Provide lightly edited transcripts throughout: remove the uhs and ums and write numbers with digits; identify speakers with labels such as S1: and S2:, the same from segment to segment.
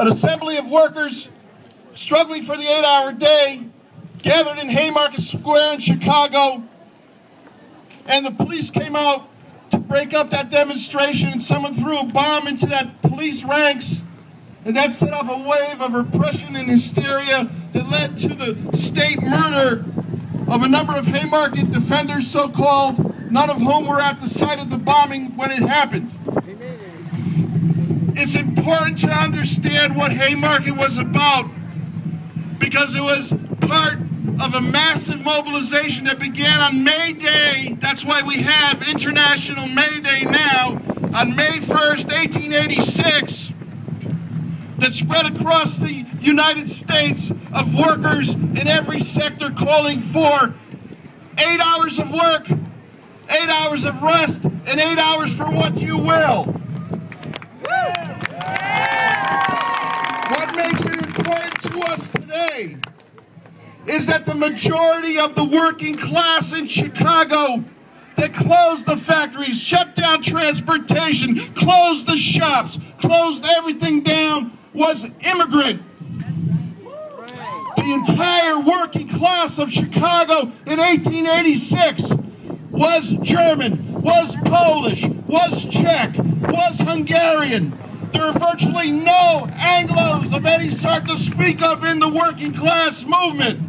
S1: An assembly of workers struggling for the 8-hour day gathered in Haymarket Square in Chicago, and the police came out to break up that demonstration, and someone threw a bomb into that police ranks, and that set off a wave of repression and hysteria that led to the state murder of a number of Haymarket defenders, so-called, none of whom were at the site of the bombing when it happened. It's important to understand what Haymarket was about, because it was part of a massive mobilization that began on May Day. That's why we have International May Day now, on May 1st, 1886, that spread across the United States, of workers in every sector calling for 8 hours of work, 8 hours of rest, and 8 hours for what you will. What makes it important to us today is that the majority of the working class in Chicago that closed the factories, shut down transportation, closed the shops, closed everything down, was immigrant. The entire working class of Chicago in 1886 was German, was Polish, was Czech, was Hungarian. There are virtually no Anglos of any sort to speak of in the working class movement.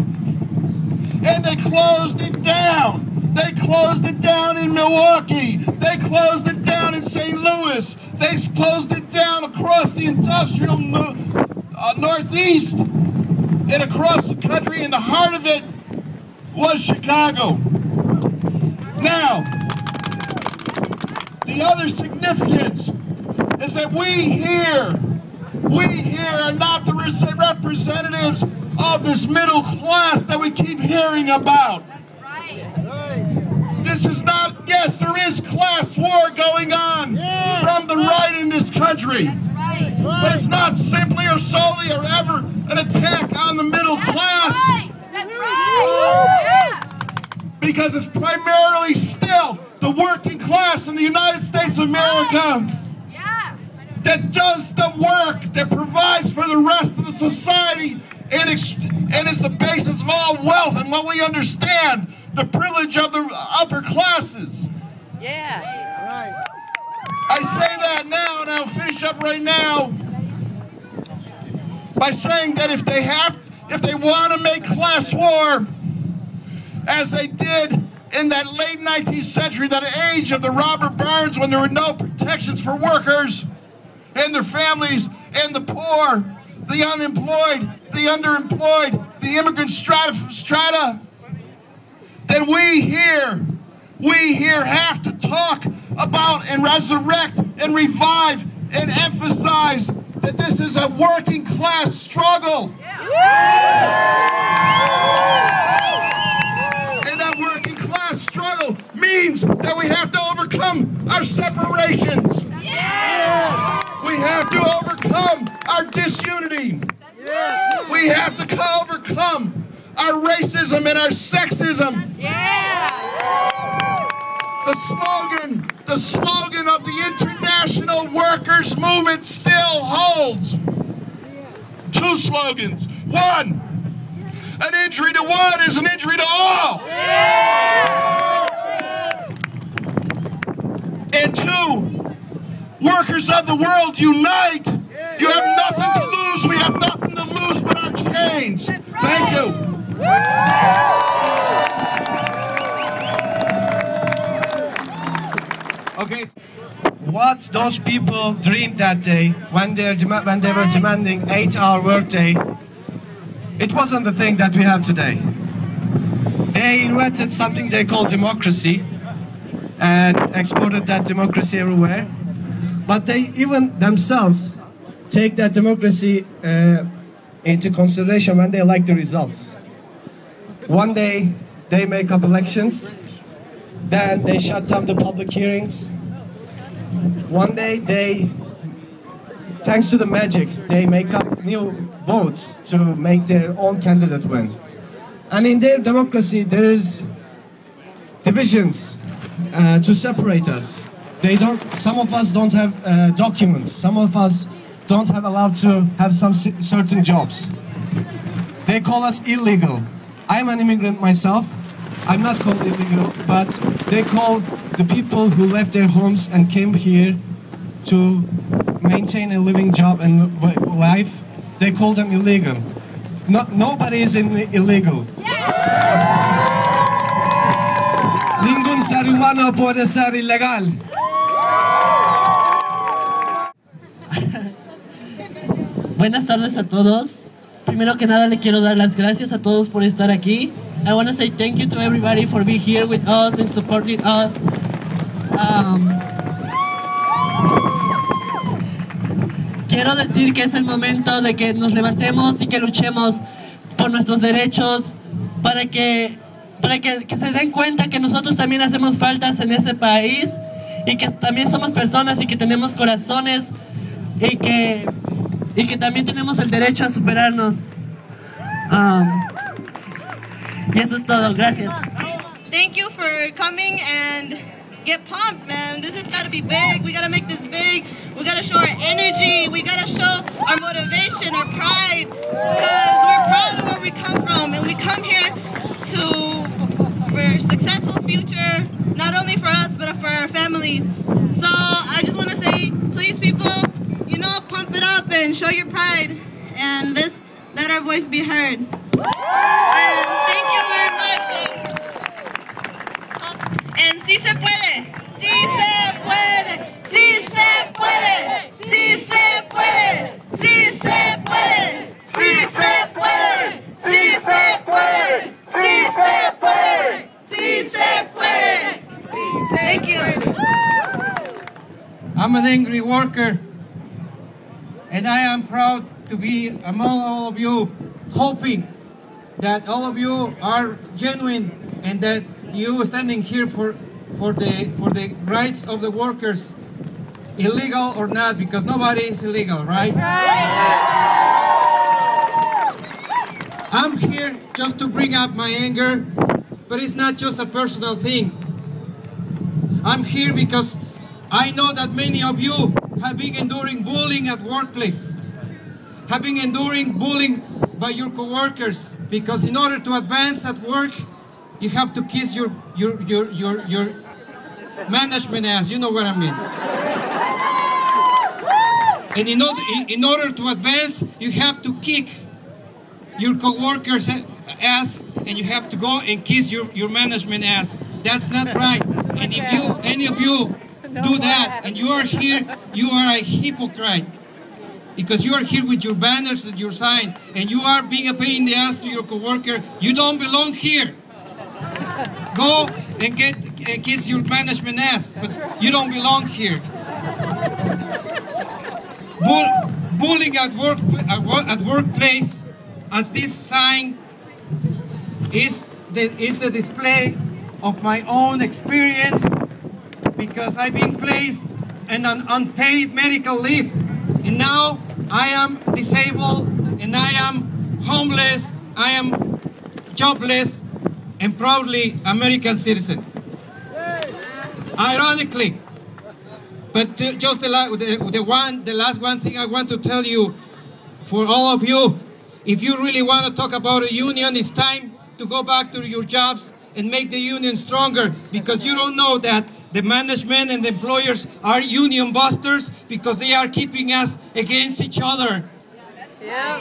S1: And they closed it down. They closed it down in Milwaukee. They closed it down in St. Louis. They closed it down across the industrial Northeast and across the country, and the heart of it was Chicago. Now, the other significance is that we here are not the representatives of this middle class that we keep hearing about.
S2: That's right.
S1: This is not, yes, there is class war going on from the right in this country.
S2: That's right.
S1: But it's not simply or solely or ever an attack on the middle class.
S2: That's right. Yeah.
S1: Because it's primarily still the working class in the United States of America that does the work, that provides for the rest of the society, and is the basis of all wealth and what we understand, the privilege of the upper classes.
S2: Yeah.
S3: Right.
S1: I say that now, and I'll finish up right now by saying that if they want to make class war, as they did in that late 19th century, that age of the robber barons when there were no protections for workers and their families and the poor, the unemployed, the underemployed, the immigrant strata, then we here have to talk about and resurrect and revive and emphasize that this is a working class struggle. And that working class struggle means that we have to overcome our separations. We have to overcome our disunity. We have to overcome our racism and our sexism. The slogan of the International Workers Movement still holds. Two slogans. One, an injury to one is an injury to all. And two, workers of the world, unite. You have nothing to lose. We have nothing to lose but our chains. Thank you.
S4: Okay, what those people dreamed that day when they were demanding 8-hour workday, it wasn't the thing that we have today. They invented something they call democracy and exported that democracy everywhere. But they even themselves take that democracy into consideration when they like the results. One day they make up elections, then they shut down the public hearings. One day they, thanks to the magic, they make up new votes to make their own candidate win. And in their democracy there is divisions to separate us. Some of us don't have documents. Some of us don't have allowed to have some certain jobs. They call us illegal. I'm an immigrant myself. I'm not called illegal, but they call the people who left their homes and came here to maintain a living job and life, they call them illegal. Nobody is illegal. Ningún ser humano puede ser ilegal.
S3: Buenas tardes a todos. Primero que nada le quiero dar las gracias a todos por estar aquí. I want to say thank you to everybody for being here with us and supporting us. Quiero decir que es el momento de que nos levantemos y que luchemos por nuestros derechos, para que se den cuenta que nosotros también hacemos faltas en ese país y que también somos personas y que tenemos corazones y que también tenemos el derecho a superarnos. Y eso es todo. Gracias.
S5: Thank you for coming and get pumped, man. This has got to be big. We got to make this big. We got to show our energy. We got to show our motivation, our pride, because we're proud of where we come from, and we come here for a successful future, not only for us, but for our families. So I just want to say, please, people, you know, pump it up and show your pride, and let's let our voice be heard. And thank you very much. And sí se puede, sí se puede, sí se puede, sí se puede, sí se puede, sí se puede, sí se puede, sí se puede, sí se puede. Thank you.
S6: I'm an angry worker, and I am proud to be among all of you, hoping that all of you are genuine and that you standing here for the rights of the workers, illegal or not, because nobody is illegal, right? I'm here just to bring up my anger, but it's not just a personal thing. I'm here because I know that many of you have been enduring bullying at workplace, have been enduring bullying by your coworkers, because in order to advance at work, you have to kiss your management ass. You know what I mean. And in order to advance, you have to kick your coworkers' ass, and you have to go and kiss your management ass. That's not right. And if any of you do that, and you are here, you are a hypocrite. Because you are here with your banners and your sign, and you are being a pain in the ass to your coworker. You don't belong here. Go and kiss your management ass, but you don't belong here. Bullying at workplace, as this sign is the display of my own experience, because I've been placed in an unpaid medical leave. And now I am disabled, and I am homeless, I am jobless, and proudly American citizen. Ironically, but just the last one thing I want to tell you, for all of you, if you really want to talk about a union, it's time to go back to your jobs and make the union stronger, because you don't know that the management and the employers are union busters, because they are keeping us against each other.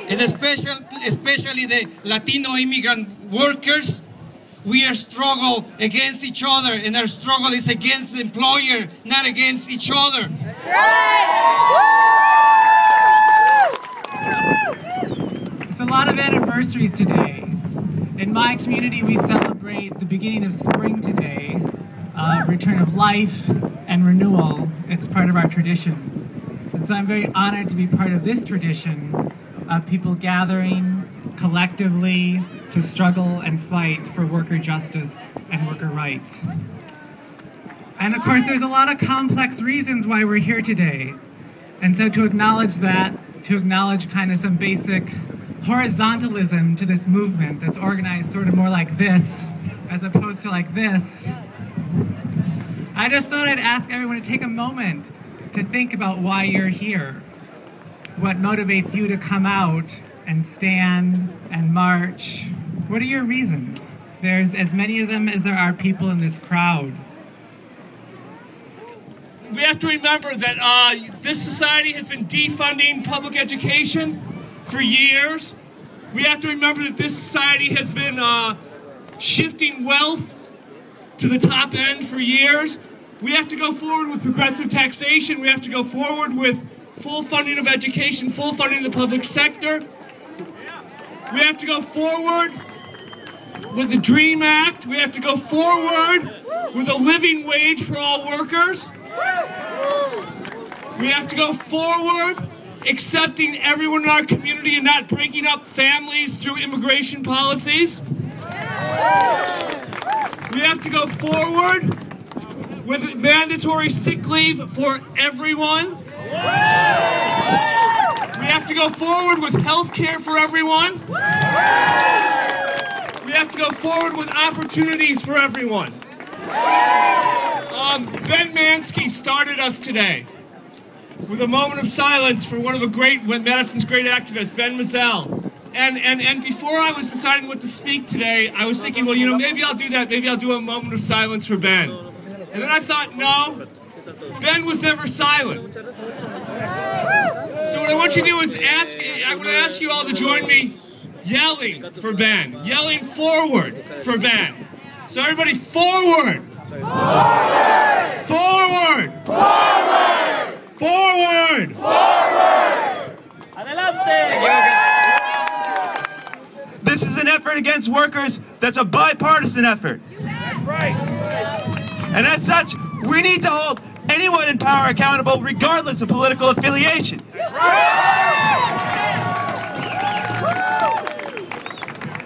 S6: And especially the Latino immigrant workers, we are struggle against each other, and our struggle is against the employer, not against each other.
S2: That's right.
S7: It's a lot of anniversaries today. In my community, we celebrate the beginning of spring today, return of life and renewal. It's part of our tradition. And so I'm very honored to be part of this tradition of people gathering collectively to struggle and fight for worker justice and worker rights. And of course, there's a lot of complex reasons why we're here today. And so to acknowledge that, to acknowledge kind of some basic horizontalism to this movement that's organized sort of more like this, as opposed to like this, I just thought I'd ask everyone to take a moment to think about why you're here. what motivates you to come out and stand and march? What are your reasons? There's as many of them as there are people in this crowd.
S8: We have to remember that this society has been defunding public education for years. We have to remember that this society has been shifting wealth to the top end for years. We have to go forward with progressive taxation. We have to go forward with full funding of education, full funding of the public sector. We have to go forward with the DREAM Act. We have to go forward with a living wage for all workers. We have to go forward accepting everyone in our community and not breaking up families through immigration policies. We have to go forward with mandatory sick leave for everyone. We have to go forward with health care for everyone. We have to go forward with opportunities for everyone. Ben Mansky started us today with a moment of silence for one of Madison's great activists, Ben Mazzell. And before I was deciding what to speak today, I was thinking, well, you know, maybe I'll do that. Maybe I'll do a moment of silence for Ben. And then I thought, no, Ben was never silent. So what I want you to do is I want to ask you all to join me yelling for Ben, yelling forward for Ben. So everybody, forward! Forward! Forward! Forward! Forward! Forward!
S2: Adelante!
S9: This is an effort against workers that's a bipartisan effort.
S2: That's right.
S9: And as such, we need to hold anyone in power accountable regardless of political affiliation.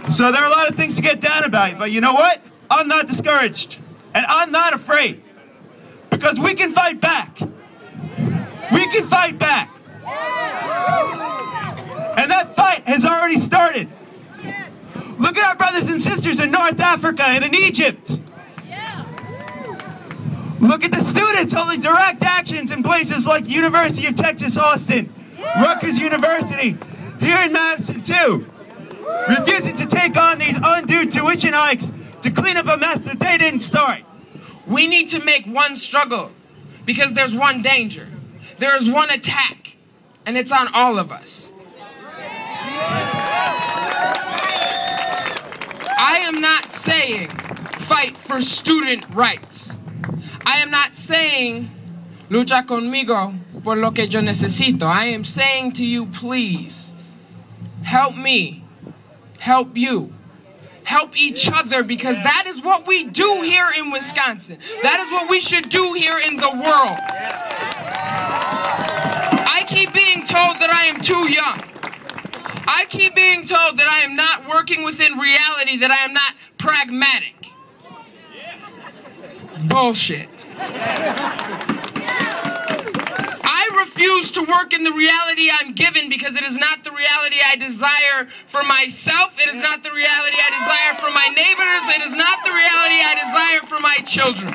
S9: So there are a lot of things to get down about, but you know what? I'm not discouraged, and I'm not afraid, because we can fight back. We can fight back. And that fight has already started. Look at our brothers and sisters in North Africa and in Egypt. Look at the students holding direct actions in places like University of Texas, Austin, Rutgers University, here in Madison too, refusing to take on these undue tuition hikes to clean up a mess that they didn't start.
S10: We need to make one struggle because there's one danger. There is one attack, and it's on all of us. I am not saying fight for student rights. I am not saying lucha conmigo por lo que yo necesito. I am saying to you, please, help me, help you. Help each other, because that is what we do here in Wisconsin. That is what we should do here in the world. I keep being told that I am too young. I keep being told that I am not working within reality, that I am not pragmatic. Bullshit. I refuse to work in the reality I'm given because it is not the reality I desire for myself. It is not the reality I desire for my neighbors. It is not the reality I desire for my children.